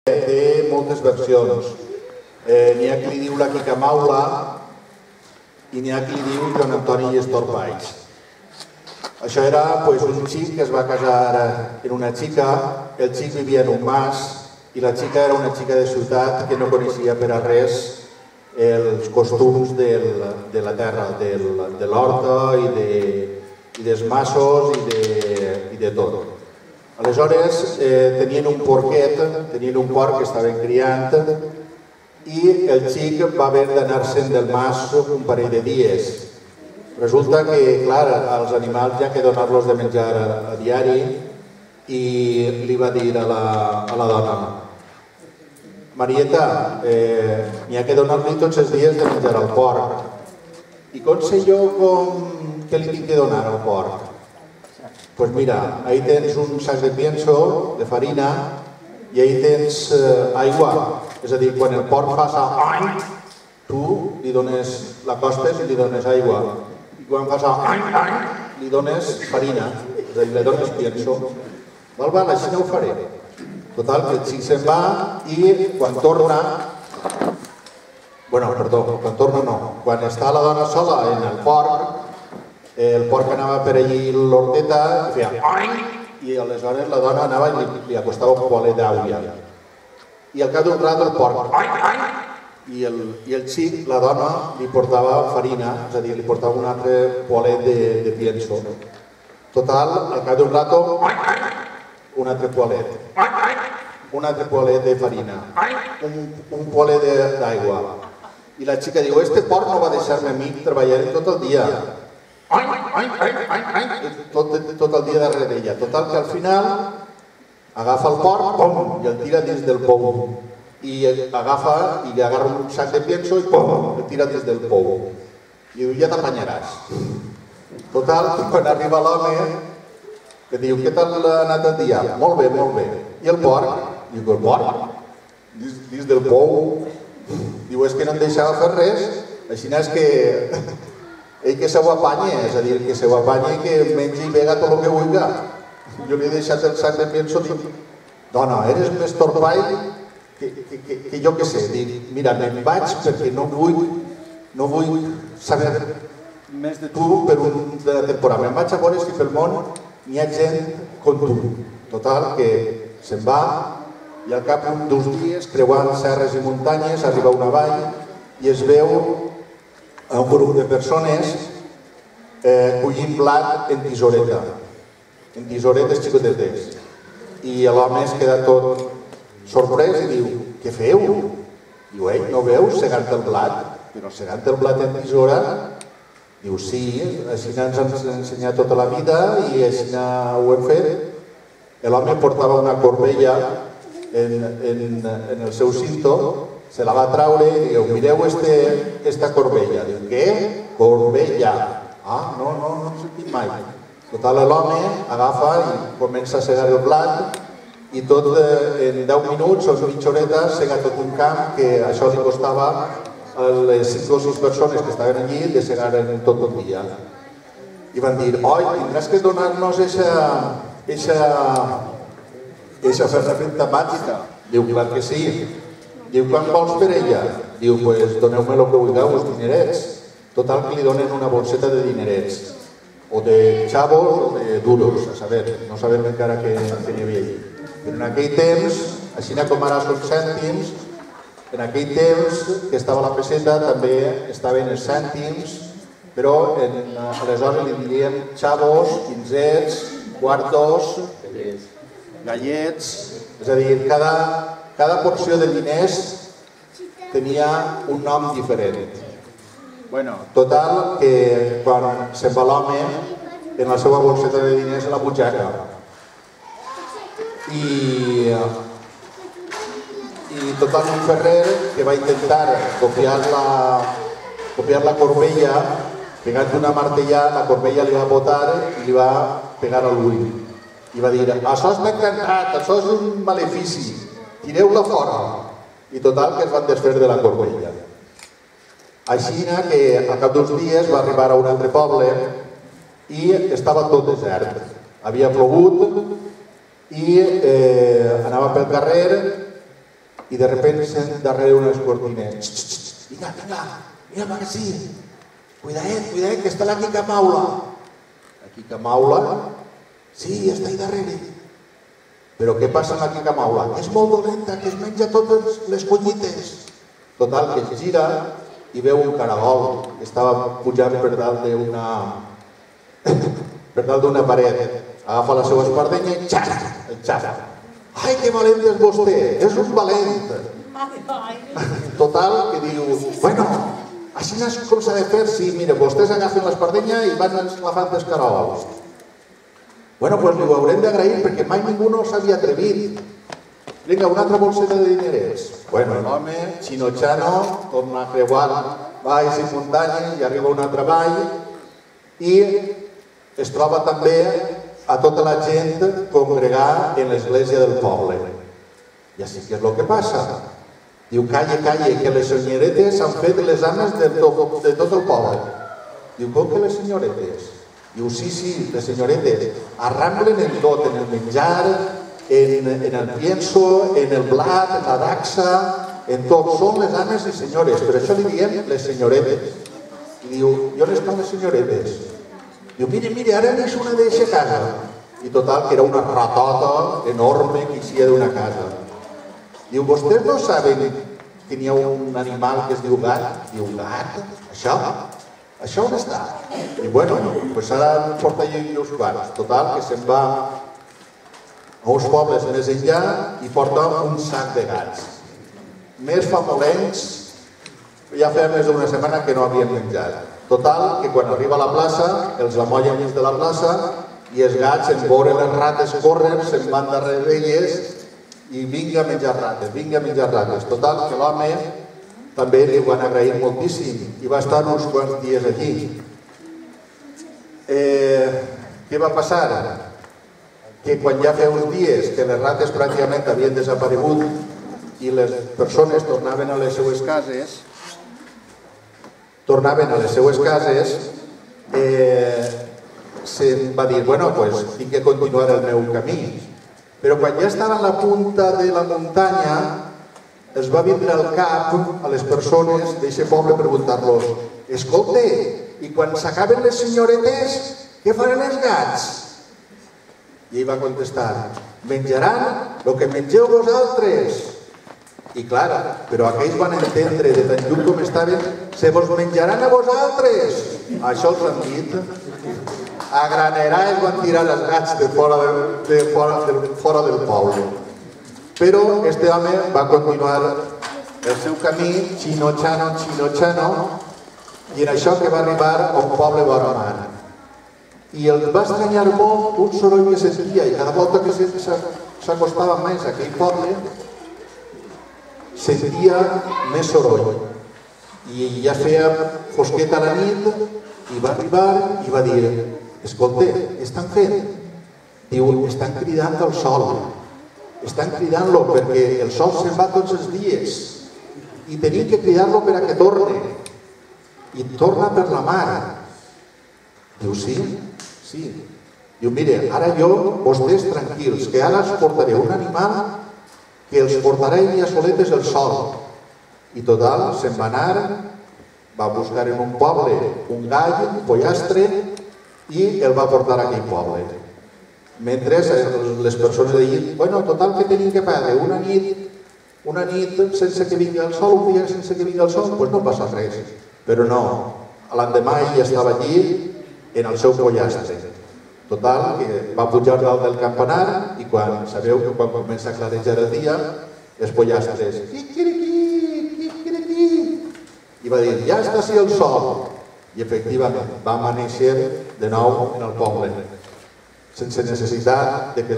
té moltes versions. N'hi ha qui li diu la Quica Maula i n'hi ha qui li diu Joan Antoni Llestor Valls. Això era un xic que es va casar en una xica, el xic vivia en un mas i la xica era una xica de ciutat que no coneixia per a res els costums de la terra, de l'horta i dels massos i de tot. Aleshores tenien un porquet, tenien un porc que estaven criant i el xic va haver d'anar-se'n del mas un parell de dies. Resulta que, clar, als animals hi ha que donar-los de menjar a diari i li va dir a la dona: Marieta, n'hi ha que donar-li tots els dies de menjar al porc. I com sé jo què li tinc que donar al porc? Doncs mira, ahí tens un sac de pienso, de farina, i ahí tens aigua. És a dir, quan el porc fa any, tu li dones la costes i li dones aigua. I quan fa any, li dones farina, és a dir, li dones pienso. Val, així no ho faré. Total, que el xic se'n va i quan torna... Quan està la dona sola en el porc anava per allí l'horteta i feia any, i aleshores la dona anava i li acostava un polet d'aigua. I al cap d'un rato el porc any, i el xic, la dona, li portava farina, és a dir, li portava un altre polet de pienso. Total, al cap d'un rato, un altre polet de farina, un polet d'aigua. I la xica diu: este porc no va deixar-me a mi treballar tot el dia. Tot el dia darrere d'ella. Total, que al final agafa el porc i el tira dins del pou. I agarra un sac de pienso i el tira dins del pou. I diu: ja t'apanyaràs. Total, quan arriba l'home, que diu: què tal ha anat el dia? Molt bé, molt bé. I el porc? Diu: el porc? Dins del pou? Diu: és que no em deixava fer res, així és que ell que se ho apanye, és a dir, que se ho apanye i que mengi i vega tot el que vulgui. Jo li he deixat el sac de pienso i dic: dona, eres més torball que jo que sé. Dic: mira, me'n vaig perquè no vull saber més de tu per una temporada. Me'n vaig a veure si pel món hi ha gent com tu. Total, que se'n va i al cap d'uns dies, creuant serres i muntanyes, arriba a una vall i es veu un grup de persones collint blat en tisoretes xicotetes. I l'home es queda tot sorprès i diu: què feu? Diu: ei, no veus segant el blat? Però segant el blat en tisora? Diu: sí, així ens han ensenyat tota la vida i així ho hem fet. L'home portava una corbella en el seu cinto, se la va traure i diu: mireu esta corbella. Diu: què? Corbella. Ah, no he sentit mai. Total, l'home agafa i comença a segar el blat i tot en 10 minuts o mitja horeta sega tot un camp, que això li costava a les 5 o 6 persones que estaven allí de segar en tot un dia. I van dir: oi, tindràs que donar-nos eixa ferramenta màgica. Diu: clar que sí. Diu: quan vols per ella? Diu: pues doneu-me el que vulgueu, els dinerets. Total, que li donen una bolseta de dinerets, o de xavos o de duros, a saber, no sabem encara què n'hi havia allí. Però en aquell temps, així com ara són cèntims, en aquell temps que estava la peseta també estaven els cèntims, però aleshores li dirien xavos, quinzets, quartos, gallets, és a dir, cada porció de diners tenia un nom diferent. Total, que quan se'n va l'home, en la seva bolseta de diners a la butxaca. I total, un ferrer que va intentar copiar la corbella, pegant una martellada, la corbella li va botar i li va pegar a l'ull. I va dir: això està encantat, això és un malefici, tireu-la fora. I total, que es van desfer de la corbella. Així que al cap d'uns dies va arribar a un altre poble i estava tot desert. Havia plogut i anava pel carrer i de repente sent darrere unes cortines. Vinga, vinga, mira pa que sí. Cuidaet, cuidaet, que està la Quica Maula. La Quica Maula? Sí, està ahí darrere. Però què passa amb la Quica Maula? És molt dolenta, que es menja totes les collites. Total, que es gira i veu un caragol que estava pujant per dalt d'una paret. Agafa la seva espardenya i xaf, el xafa. Ai, que valent és vostè, és un valent. Total, que diu, bueno, així no és com s'ha de fer si, mire, vostès agafen l'espardenya i van esclafant els caragols. Bueno, doncs li ho haurem d'agrair perquè mai ningú no s'havia atrevit. Vinga, una altra bolseta de dinerets. Bueno, l'home, xino-xano, torna a creuar valls i muntanyes i arriba a un altre vall i es troba també a tota la gent congregar en l'església del poble. I així que és el que passa. Diu, calla, calla, que les senyoretes s'han fet les ames de tot el poble. Diu, com que les senyoretes? Diu, sí, les senyoretes arramblen en tot, en el menjar, en el pienso, en el blat, en la daxa, en tot. Són les ames i senyores, per això li diem les senyoretes. I diu, i on estan les senyoretes? Diu, mire, ara n'és una d'eixa casa. I total, que era una ratota enorme que eixia d'una casa. Diu, vostès no saben que n'hi ha un animal que es diu gat? Diu, gat? Això on està? I bueno, doncs ara porta allà uns quants. Total, que se'n va a uns pobles més enllà i porta un sac de gats. Més famolencs, ja feia més d'una setmana que no havien menjat. Total, que quan arriba a la plaça, els amolla mig de la plaça i els gats, en veure les rates córrer, se'n van darrere d'elles i vinga a menjar rates, vinga a menjar rates. Total, que l'home també li ho van agrair moltíssim i va estar uns quants dies allí. Què va passar? Que quan ja feia uns dies que les rates pràcticament havien desaparegut i les persones tornaven a les seues cases, se'n va dir, bueno, doncs tinc que continuar el meu camí. Però quan ja estava a la punta de la muntanya, es va vindre al cap a les persones d'aquest poble preguntar-los, escolta, i quan s'acaben les senyoretes, què faran els gats? I ell va contestar, menjaran el que mengeu vosaltres. I clar, però aquells van entendre de tan lluny com estaven, se vos menjaran a vosaltres. Això els han dit. A Granera es van tirar els gats de fora del poble. Però este home va continuar el seu camí, xino-xano, i en això que va arribar a un poble vora mar. I el va estranyar molt un soroll que sentia, i cada volta que s'acostava més a aquell poble, sentia més soroll. I ja feia fosqueta a la nit, i va arribar i va dir, escolta, què estan fent? Diu, estan cridant al sol. Estan cridant-lo perquè el sol se'n va tots els dies i tenim que cridar-lo per a que torni. I torna per la mar. Diu, sí. Diu, mire, ara jo, vostès tranquils, que ara els portaré un animal que els portarà ell a soletes el sol. I total, se'n va anar, va buscar en un poble un gall, un pollastre, i el va portar a aquell poble. Mentre les persones deien, bueno, total, que tenim que perdre una nit sense que vingui el sol, un dia sense que vingui el sol, doncs no passa res. Però no, l'endemà ell estava allí en el seu pollastre. Total, que va pujar dalt del campanar i sabeu que quan comença a clarejar el dia, els pollastres, quiquiriquí, i va dir, ja està així el sol. I efectivament va amanèixer de nou en el poble, sense necessitat que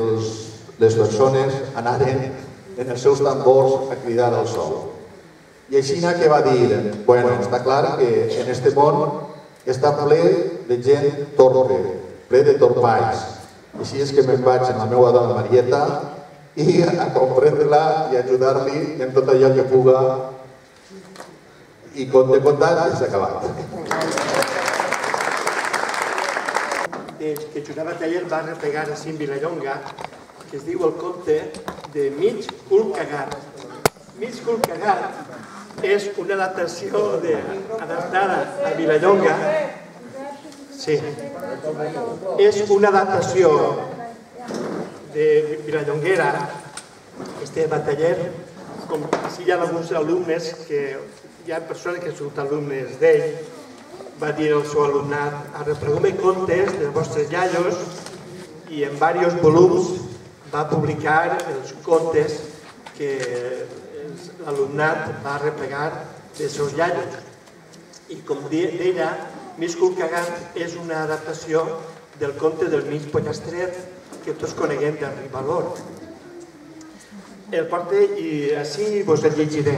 les persones anaren en els seus tambors a cridar al sol. I així que va dir, bueno, està clar que en este món està ple de gent torpe, ple de torpalls. Així és que me'n vaig amb la meva dona Marieta i a comprendre-la i ajudar-li en tot allò que puga. I conte contat i s'ha acabat. Que Josep Taller va repegar a Vilallonga, que es diu el conte de mig cul cagat. Mig cul cagat és una adaptació adaptada a Vilallonga. Sí, és una adaptació de Vilallonguera, este bataller, com si hi ha alguns alumnes, que hi ha persones que són alumnes d'ell, va dir al seu alumnat, arreplegeu-me contes dels vostres iaios, i en diversos volums va publicar els contes que l'alumnat va arreplegar dels seus iaios. I com deia, Mig cul cagat és una adaptació del conte del mig pollastret que tots coneguem del Rivalor. El porte i així vos el llegiré.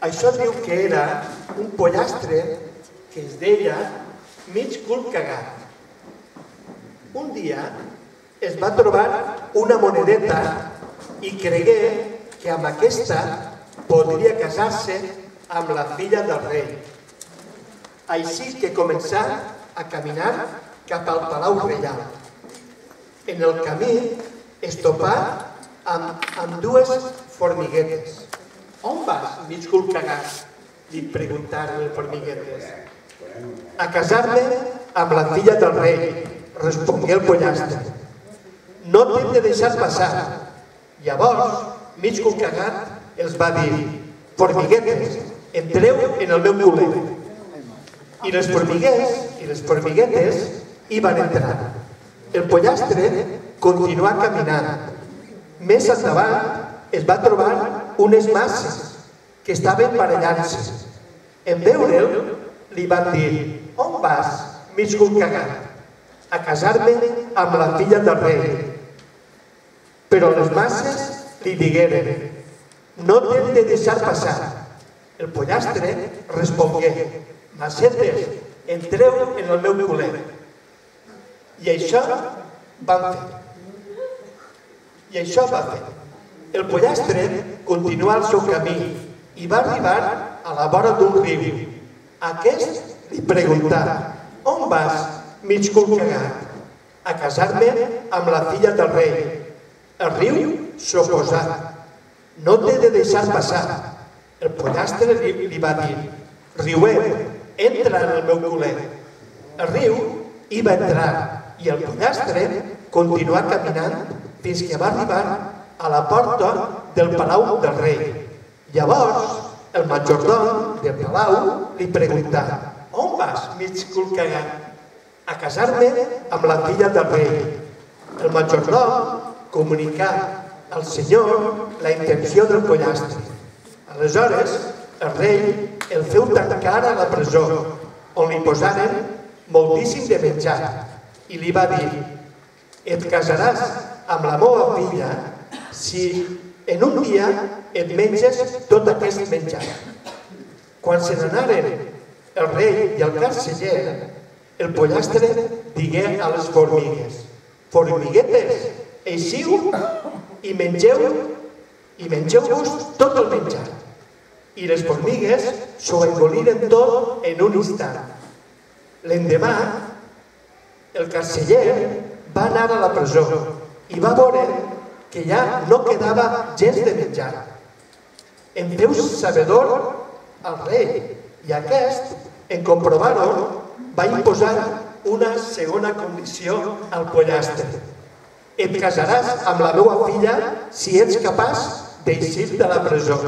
Això diu que era un pollastre que es deia Mig cul cagat. Un dia es va trobar una monedeta i cregué que amb aquesta podria casar-se amb la filla del rei. Així que començà a caminar cap al Palau Reial. En el camí es topà amb dues formiguetes. On vas, mig cul cagat? Li preguntaren les formiguetes. A casar-me amb la filla del rei, respongué el pollastre. No t'hem de deixar passar. Llavors, mig cul cagat els va dir: formiguetes, entreu en el meu culet. I les formiguetes hi van entrar. El pollastre continuà caminant. Més endavant es va trobar unes masses que estaven barallant-se. En veure'l, li van dir: on vas, mig cul cagat? A casar-me amb la filla del rei. Però les masses li digueren: no t'hem de deixar passar. El pollastre respongué: massetes, entreu en el meu culet. I això van fer. El pollastre continuà el seu camí i va arribar a la vora d'un riu. Aquest li preguntà: on vas, mig cul cagat? A casar-me amb la filla del rei. El riu s'oposà: no t'he de deixar passar. El pollastre li va dir: riuet, entra en el meu culet. El riu hi va entrar i el pollastre continuà caminant fins que va arribar a la porta del Palau del Rei. Llavors, el majordom del palau li preguntà: on vas, mig cul cagat? A casar-me amb la filla del rei. El majordom comunicà al senyor la intenció del pollastre. Aleshores, el rei el feu tancar a la presó, on li posaren moltíssim de menjar, i li va dir: et casaràs amb la meva filla si en un dia et menges tot aquest menjar. Quan se n'anaren el rei i el canceller, el pollastre digué a les formigues: formiguetes, eixiu i mengeu-vos tot el menjar. I les formigues s'ho engoliren tot en un instant. L'endemà, el canceller va anar a la presó i va veure que ja no quedava gens de menjar. En feu sabedor al rei i aquest, en comprovar-ho, va imposar una segona condició al pollastre: et casaràs amb la meva filla si ets capaç d'eixir de la presó.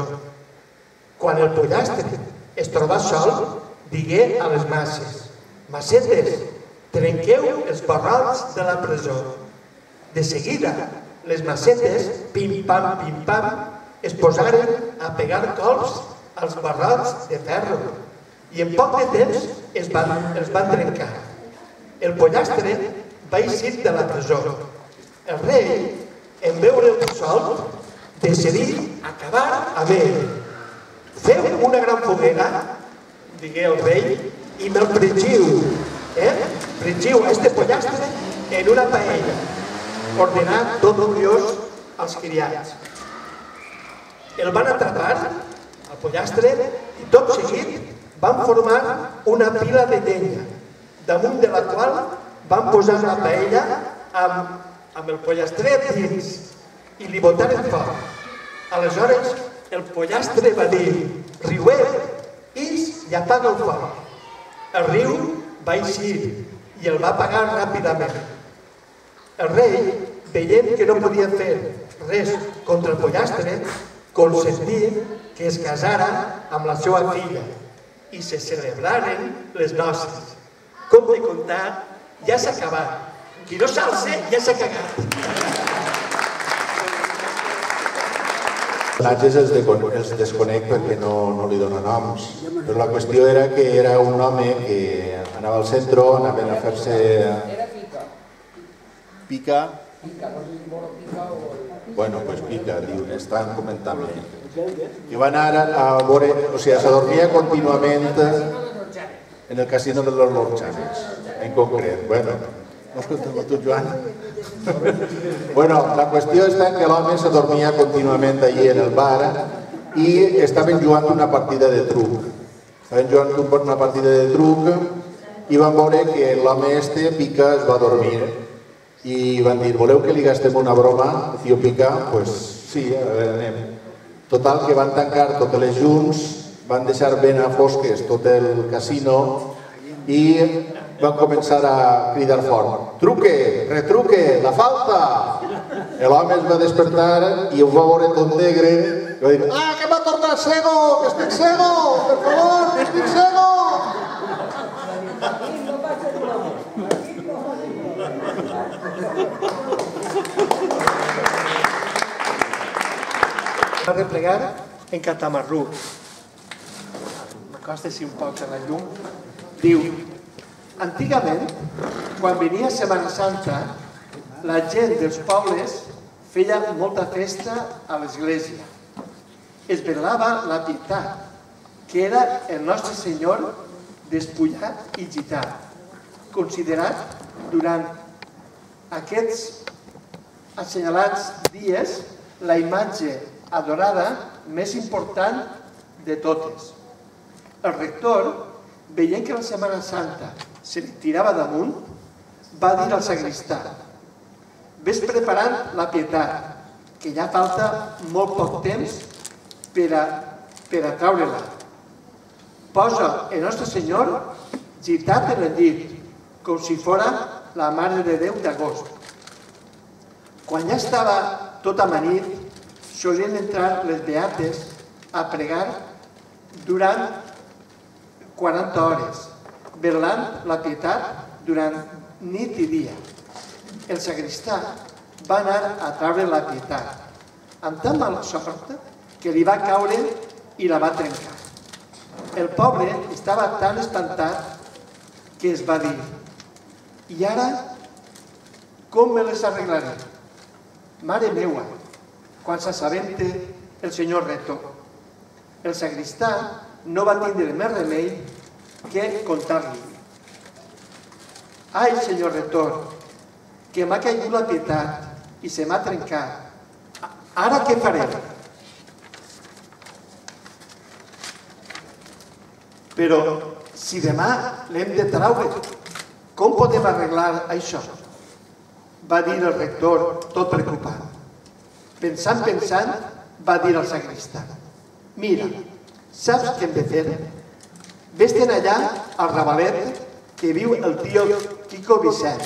Quan el pollastre es trobà sol, digué a les masses: massetes, trenqueu els barrots de la presó. De seguida, les massetes, pim-pam, es posaren a pegar colps als barrots de ferro i en poc de temps els van trencar. El pollastre va eixir de la presó. El rei, en veure'l sol, decidí acabar amb ell. Feu una gran foguera, digué el rei, i me'l fregiu. Fregiu este pollastre en una paella. Ordenà tot furiós als criats. El van atrapar, el pollastre, i tot seguit van formar una pila de llenya, damunt de la qual van posar la paella amb el pollastre dins i li botaren foc. A Aleshores, el pollastre va dir: riuet, ix i apaga el foc. El riu va eixir i el va apagar ràpidament. El rei, veient que no podia fer res contra el pollastre, consentí que es casara amb la seva filla i se celebraren les noces. Com de contar, ja s'ha acabat. Qui no s'alça, ja s'ha cagat. Els desconec perquè no li dona noms, però la qüestió era que era un home que anava al centre, anaven a fer-se... Pica? Bueno, doncs Pica, diuen, estan comentant-me. I va anar a veure, o sigui, s'adormia contínuament en el casino de los Lorchanes, en concret. Bueno, no escolteu tu, Joan? Bueno, la qüestió està que l'home s'adormia contínuament allí en el bar i estaven jugant una partida de truc. Estaven jugant una partida de truc i van veure que l'home Pica es va dormir i van dir: voleu que li gastem una broma? Tio Pica, doncs sí, a veure, anem. Total, que van tancar totes les llums, van deixar ben a fosques tot el casino i van començar a cridar fort: truque, retruque, la falta! L'home es va despertar i ho va veure tot negre i va dir: ah, que m'ha tornat cego, que estic cego, per favor, que estic cego! Va replegar en catamarrú. M'acosta-s'hi un poc a la llum. Diu: antigament, quan venia Setmana Santa, la gent dels pobles feia molta festa a l'església. Es velava la Pietat, que era el nostre Senyor despullat i gitat, considerat durant aquests assenyalats dies la imatge adorada més important de totes. El rector, veient que la Setmana Santa se li tirava damunt, va dir al sagristà: ves preparant la Pietat, que ja falta molt poc temps per a traure-la. Posa el nostre Senyor gitat en el llit, com si fora la Mare de Déu d'agost. Quan ja estava tot amanit, solien entrar les beates a pregar durant 40 hores, velant la Pietat durant nit i dia. El sagristà va anar a traure la Pietat, amb tan mala sort que li va caure i la va trencar. El pobre estava tan espantat que es va dir: i ara, com me les arreglaré? Mare meua, quan s'assabente el senyor rector. El sagristà no va tindre més remei que contar-li: ai, senyor rector, que m'ha caigut la Pietat i se m'ha trencat. Ara què farem? Però si demà l'hem de traure, com podem arreglar això? Va dir el rector, tot preocupat. Pensant, va dir al sagristà: mira, saps què hem de fer? Ves-te'n allà al Ravalet, que viu el tio Quico Vicent,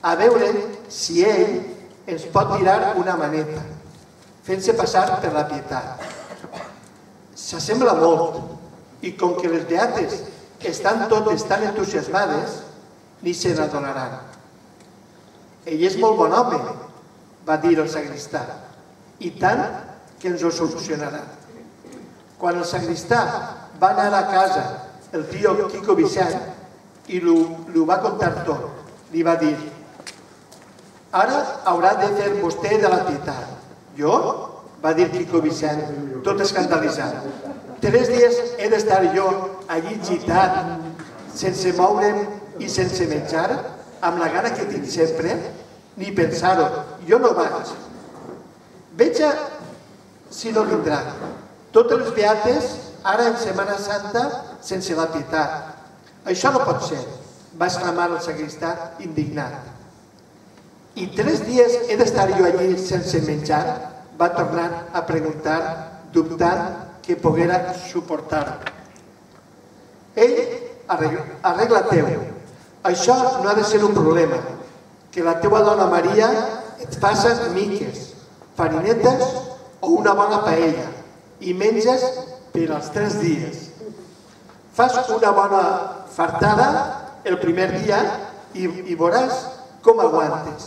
a veure si ell ens pot tirar una maneta, fent-se passar per la Pietat. S'assembla molt, i com que les beates estan totes tan entusiasmades, ni se n'adonaran. Ell és molt bon home, va dir el sagristà, i tant que ens ho solucionarà. Quan el sagristà va anar a casa el tio Quico Vicent i li va contar tot, li va dir: ara haurà de fer vostè de la Pietat. Jo? Va dir Quico Vicent, tot escandalitzat. 3 dies he d'estar jo allí gitat, sense moure'm i sense menjar, amb la gana que tinc sempre? Ni pensar-ho, jo no vaig. Veig si no vindrà. Totes les beates, ara en Setmana Santa, sense la Pietat. Això no pot ser, va exclamar el sagristà indignat. I 3 dies he d'estar jo allí sense menjar? va tornar a preguntar, dubtant que poguera suportar-ho. Ell, arregla teu. Això no ha de ser un problema. Que la teua dona Maria et faça miques, farinetes o una bona paella i menges per als 3 dies. Fas una bona fartada el primer dia i veuràs com aguantes.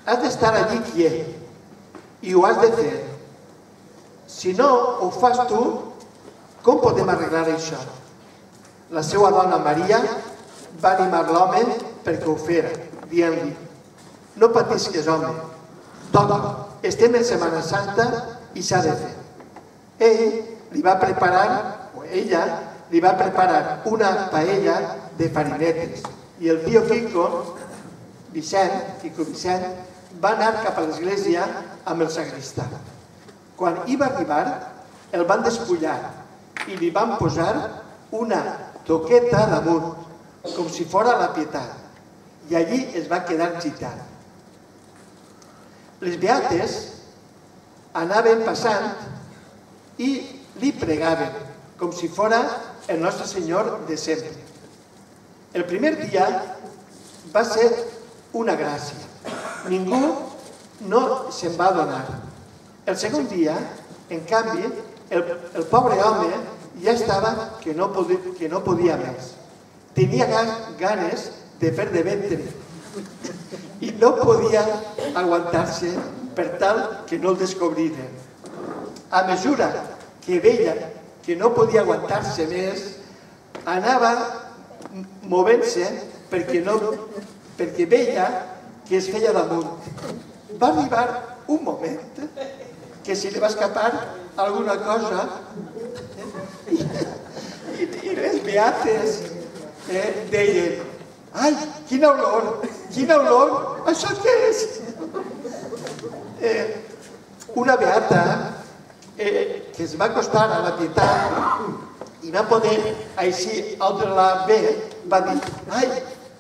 Has d'estar allí quiet i ho has de fer. Si no ho fas tu, com podem arreglar això? La seva dona Maria va animar l'home perquè ho fera, dient-li: no patisques, home, toca, estem en Setmana Santa i s'ha de fer. Ella li va preparar una paella de farinetes i el tio Quico Vicent, va anar cap a l'església amb el sagristà. Quan hi va arribar, el van despullar i li van posar una toqueta damunt, com si fora la Pietat, i allí es va quedar gitant. Les beates anaven passant i li pregaven, com si fora el Nostre Senyor de sempre. El primer dia va ser una gràcia. Ningú no se'n va adonar. El segon dia, en canvi, el pobre home ja estava que no podia més. Tenia ganes de fer de ventre i no podia aguantar-se per tal que no el descobriren. A mesura que veia que no podia aguantar-se més, anava movent-se perquè veia que es feia damunt. Va arribar un moment que se li va escapar alguna cosa i les beates deien: ai, quina olor, això què és? Una beata que es va acostar a la Pietat i va poder així altre-la bé, va dir: ai,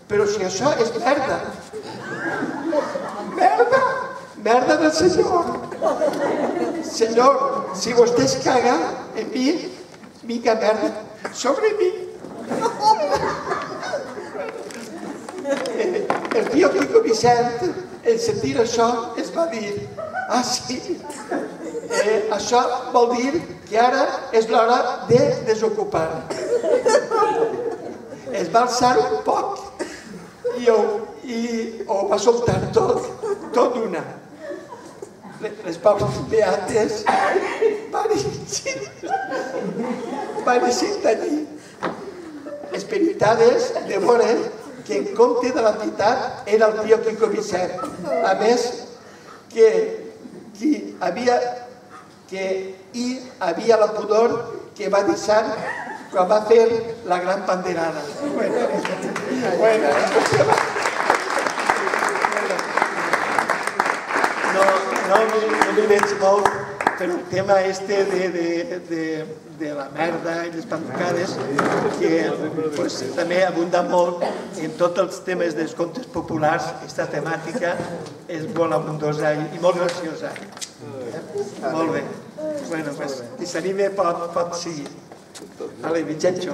però si això és merda. Merda del Senyor. Senyor, si vostè es caga en mi, mica merda sobre mi. El tio Quico Vicent, en sentir això, es va dir: ah, sí, això vol dir que ara és l'hora de desocupar. Es va alçar un poc i ho va soltar tot una. Les pobres beates van eixir d'allí, esperitades de veure que en compte de la Pietat era el tio Quico Vicent. A més, que hi havia la pudor que va deixar quan va fer la gran panderada. No m'hi veig molt per el tema de la merda i les pantucades, que també abunda molt en tots els temes dels contes populars. Aquesta temàtica és molt abundosa i molt graciosa. Molt bé. Bueno, qui s'anime pot seguir. Ale, Vicencio.